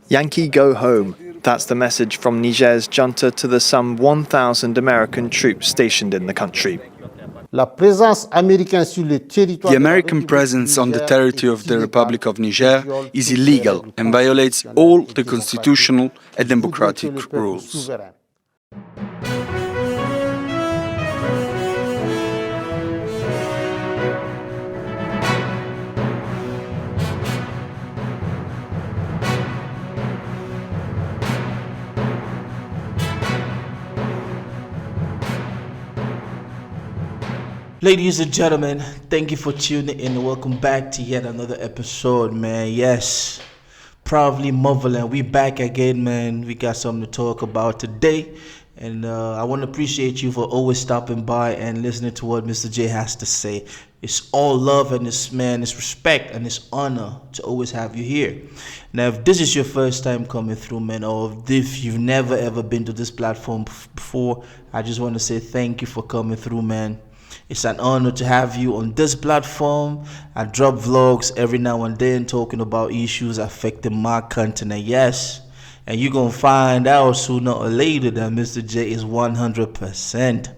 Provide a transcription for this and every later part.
Yankee go home. That's the message from Niger's junta to the some 1,000 American troops stationed in the country. The American presence on the territory of the Republic of Niger is illegal and violates all the constitutional and democratic rules. Ladies and gentlemen, thank you for tuning in and welcome back to yet another episode, man. Yes, proudly Motherland, we back again, man. We got something to talk about today, and I want to appreciate you for always stopping by and listening to what Mr. J has to say. It's all love and it's respect and it's honor to always have you here. Now, if this is your first time coming through, man, or if you've never ever been to this platform before, I just want to say thank you for coming through, man. It's an honor to have you on this platform. I drop vlogs every now and then talking about issues affecting my continent, yes. And you're going to find out sooner or later that Mr. J is 100%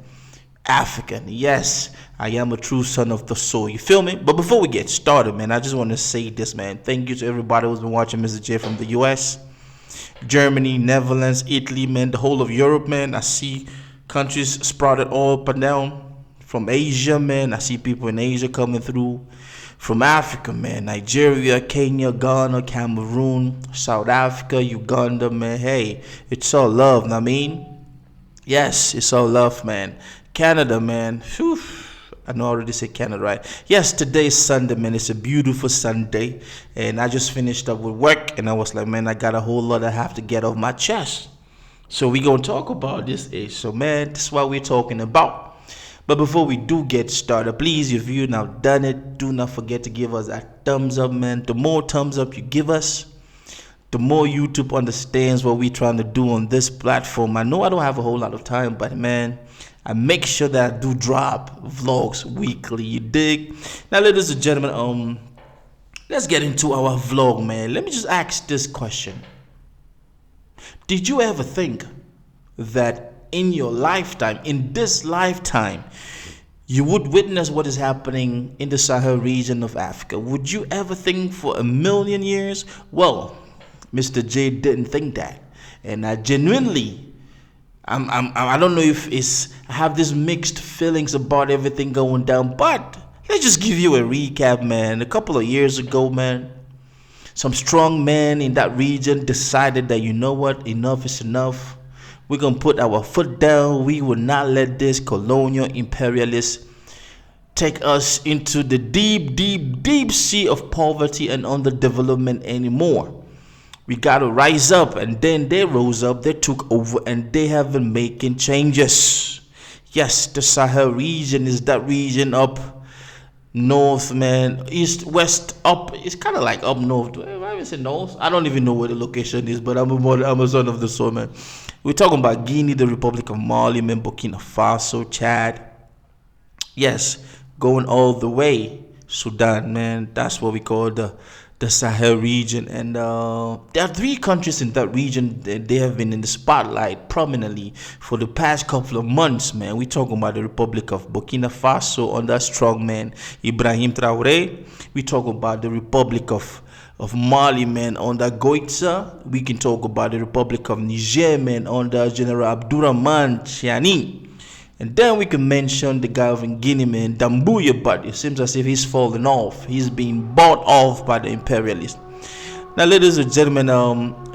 African. Yes, I am a true son of the soil. You feel me? But before we get started, man, I just want to say this, man. Thank you to everybody who's been watching Mr. J from the US, Germany, Netherlands, Italy, man, the whole of Europe, man. I see countries sprouted all up and down. From Asia, man, I see people in Asia coming through. From Africa, man, Nigeria, Kenya, Ghana, Cameroon, South Africa, Uganda, man. Hey, it's all love, know what I mean? Yes, it's all love, man. Canada, man. Whew. I know I already said Canada, right? Yes, today's Sunday, man. It's a beautiful Sunday. And I just finished up with work. And I was like, man, I got a whole lot I have to get off my chest. So we going to talk about this age. So, man, this is what we're talking about. But before we do get started, please, if you've now done it, do not forget to give us that thumbs up, man. The more thumbs up you give us, the more YouTube understands what we're trying to do on this platform. I know I don't have a whole lot of time, but man, I make sure that I do drop vlogs weekly. You dig? Now, ladies and gentlemen, let's get into our vlog, man. Let me just ask this question. Did you ever think that in your lifetime, in this lifetime, you would witness what is happening in the Sahel region of Africa? Would you ever think for a million years? Well, Mr. J didn't think that, and I genuinely, I don't know if I have this mixed feelings about everything going down. But let's just give you a recap, man. A couple of years ago, man, some strong men in that region decided that, you know what, enough is enough. We're going to put our foot down. We will not let this colonial imperialist take us into the deep, deep, deep sea of poverty and underdevelopment anymore. We got to rise up. And then they rose up, they took over, and they have been making changes. Yes, the Sahel region is that region up north, man, east, west, up. It's kind of like up north. I even say north. I don't even know where the location is, but I'm a son of the soul, man. We're talking about Guinea, the Republic of Mali, man, Burkina Faso, Chad. Yes, going all the way. Sudan, man. That's what we call the Sahel region. And there are three countries in that region that they have been in the spotlight prominently for the past couple of months, man. We're talking about the Republic of Burkina Faso under strongman Ibrahim Traoré. We talk about the Republic of Mali, man, under Goitza. We can talk about the Republic of Niger, man, under General Abdurrahman Tchiani. And then we can mention the guy of Guinea, man, Dambuya, but it seems as if he's fallen off. He's being bought off by the imperialists. Now, ladies and gentlemen,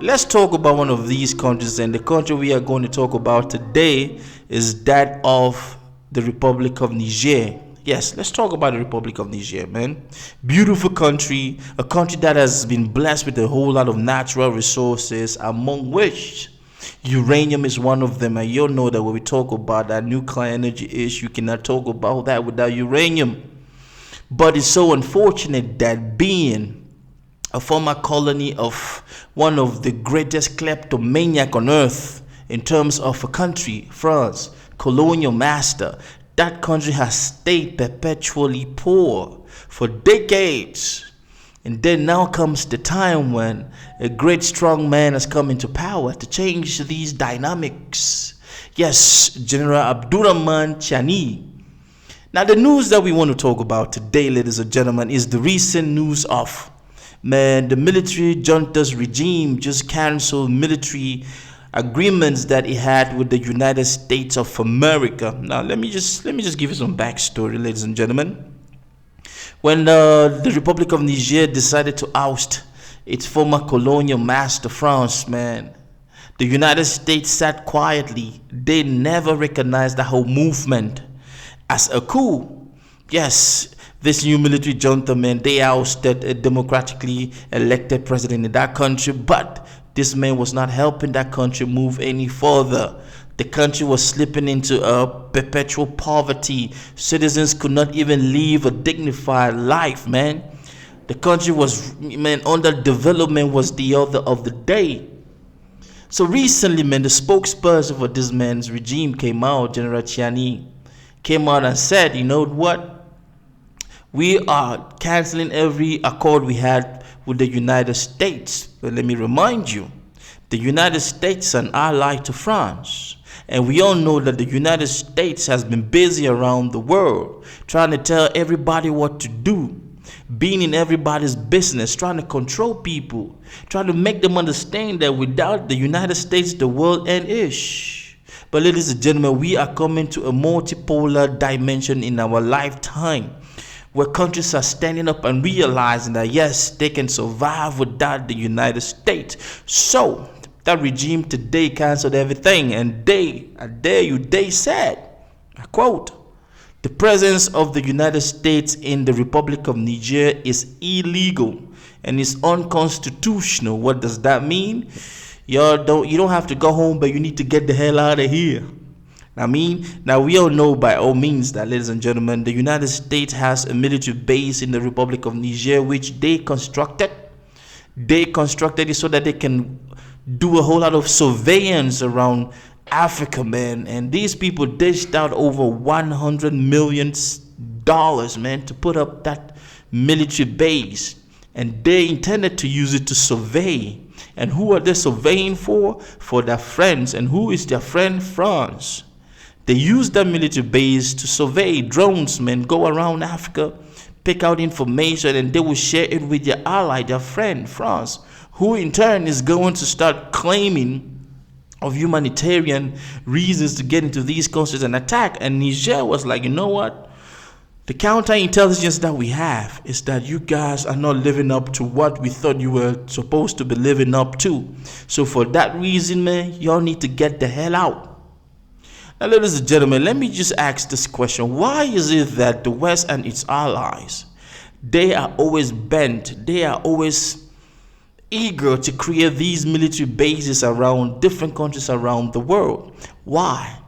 let's talk about one of these countries. And the country we are going to talk about today is that of the Republic of Niger. Yes, let's talk about the Republic of Niger, man. Beautiful country, a country that has been blessed with a whole lot of natural resources, among which uranium is one of them. And you'll know that when we talk about that nuclear energy issue, you cannot talk about that without uranium. But it's so unfortunate that being a former colony of one of the greatest kleptomaniac on earth in terms of a country, France, colonial master, that country has stayed perpetually poor for decades. And then now comes the time when a great strong man has come into power to change these dynamics. Yes, General Abdurrahman Tchiani. Now the news that we want to talk about today, ladies and gentlemen, is the recent news of, man, the military junta's regime just canceled military agreements that it had with the United States of America. Now let me just give you some backstory, ladies and gentlemen. When the Republic of Niger decided to oust its former colonial master France, man, the United States sat quietly. They never recognized the whole movement as a coup. Yes, this new military junta, man, they ousted a democratically elected president in that country, but this man was not helping that country move any further. The country was slipping into a perpetual poverty. Citizens could not even live a dignified life, man. The country was, man, underdevelopment was the order of the day. So recently, man, the spokesperson for this man's regime came out, General Tchiani, came out and said, you know what? We are canceling every accord we had with the United States. But let me remind you, the United States is an ally to France. And we all know that the United States has been busy around the world, trying to tell everybody what to do, being in everybody's business, trying to control people, trying to make them understand that without the United States, the world end-ish. But ladies and gentlemen, we are coming to a multipolar dimension in our lifetime, where countries are standing up and realizing that yes, they can survive without the United States. So that regime today canceled everything, and they said, I quote, the presence of the United States in the Republic of Niger is illegal and is unconstitutional. What does that mean? You don't have to go home, but you need to get the hell out of here. Now we all know by all means that, ladies and gentlemen, the United States has a military base in the Republic of Niger, which they constructed. They constructed it so that they can do a whole lot of surveillance around Africa, man. And these people dished out over $100 million, man, to put up that military base. And they intended to use it to survey. And who are they surveying for? For their friends. And who is their friend? France. They use that military base to survey. Drones, man, go around Africa, pick out information, and they will share it with their ally, their friend, France, who in turn is going to start claiming of humanitarian reasons to get into these countries and attack. And Niger was like, you know what? The counterintelligence that we have is that you guys are not living up to what we thought you were supposed to be living up to. So for that reason, man, y'all need to get the hell out. Now, ladies and gentlemen, let me just ask this question. Why is it that the West and its allies, they are always bent, they are always eager to create these military bases around different countries around the world? Why?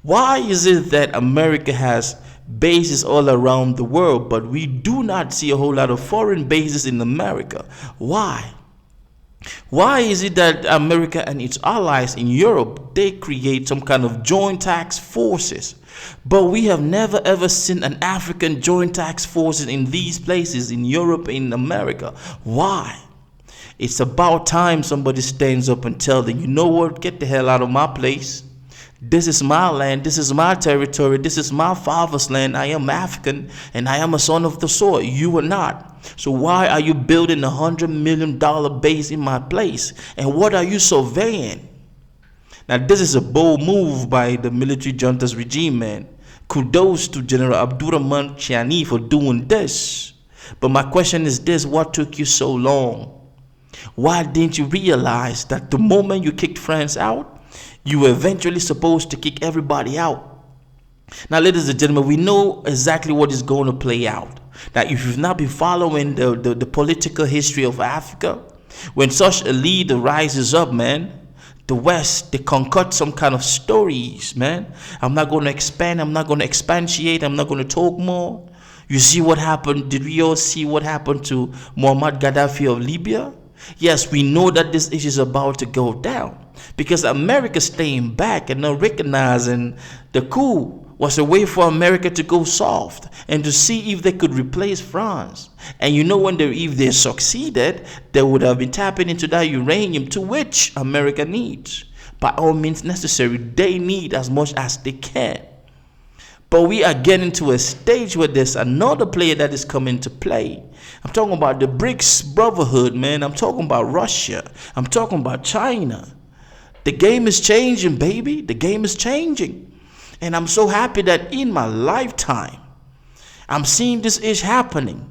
Why is it that America has bases all around the world, but we do not see a whole lot of foreign bases in America? Why? Why is it that America and its allies in Europe, they create some kind of joint task forces, but we have never ever seen an African joint task forces in these places, in Europe, in America? Why? It's about time somebody stands up and tells them, you know what, get the hell out of my place. This is my land, this is my territory, this is my father's land. I am African and I am a son of the soil. You are not. So why are you building $100 million base in my place? And what are you surveying? Now this is a bold move by the military junta's regime, man. Kudos to General Abdurrahman Tchiani for doing this. But my question is this: what took you so long? Why didn't you realize that the moment you kicked France out, you were eventually supposed to kick everybody out? Now, ladies and gentlemen, we know exactly what is going to play out. Now, if you've not been following the political history of Africa, when such a leader rises up, man, the West, they concoct some kind of stories, man. I'm not going to expand. I'm not going to expatiate. I'm not going to talk more. You see what happened? Did we all see what happened to Muammar Gaddafi of Libya? Yes, we know that this issue is about to go down because America staying back and not recognizing the coup was a way for America to go soft and to see if they could replace France. And you know, if they succeeded, they would have been tapping into that uranium, to which America needs. By all means necessary, they need as much as they can. But we are getting to a stage where there's another player that is coming to play. I'm talking about the BRICS brotherhood, man. I'm talking about Russia. I'm talking about China. The game is changing, baby. The game is changing. And I'm so happy that in my lifetime, I'm seeing this ish happening.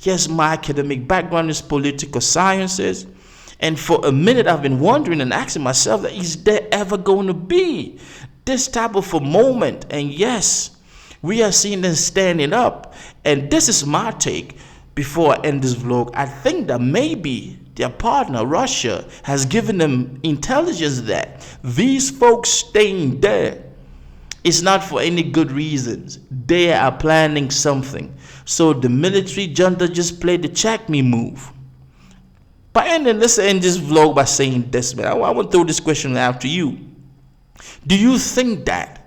Yes, my academic background is political sciences. And for a minute, I've been wondering and asking myself, that is there ever going to be this type of a moment? And yes, we are seeing them standing up. And this is my take before I end this vlog. I think that maybe their partner, Russia, has given them intelligence that these folks staying there is not for any good reasons. They are planning something. So the military junta just played the check me move. But let's end this vlog by saying this, man. I want to throw this question out to you. Do you think that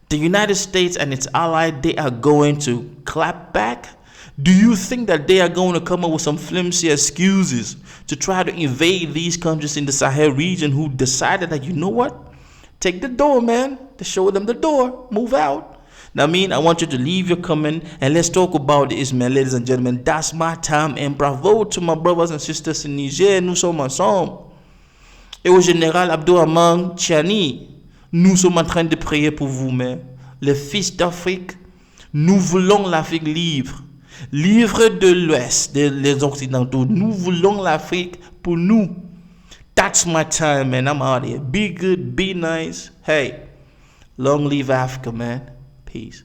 the United States and its allies, they are going to clap back? Do you think that they are going to come up with some flimsy excuses to try to invade these countries in the Sahel region who decided that, you know what? Take the door, man. To show them the door. Move out. Now, I want you to leave your comment and let's talk about this, man, ladies and gentlemen. That's my time, and bravo to my brothers and sisters in Niger. Nous sommes ensemble. Et au général Abdourahmane Tchiani, nous sommes en train de prier pour vous, man. Les fils d'Afrique, nous voulons l'Afrique libre. Libre de l'Ouest, des Occidentaux. Nous voulons l'Afrique pour nous. That's my time, man. I'm out here. Be good, be nice. Hey, long live Africa, man. Peace.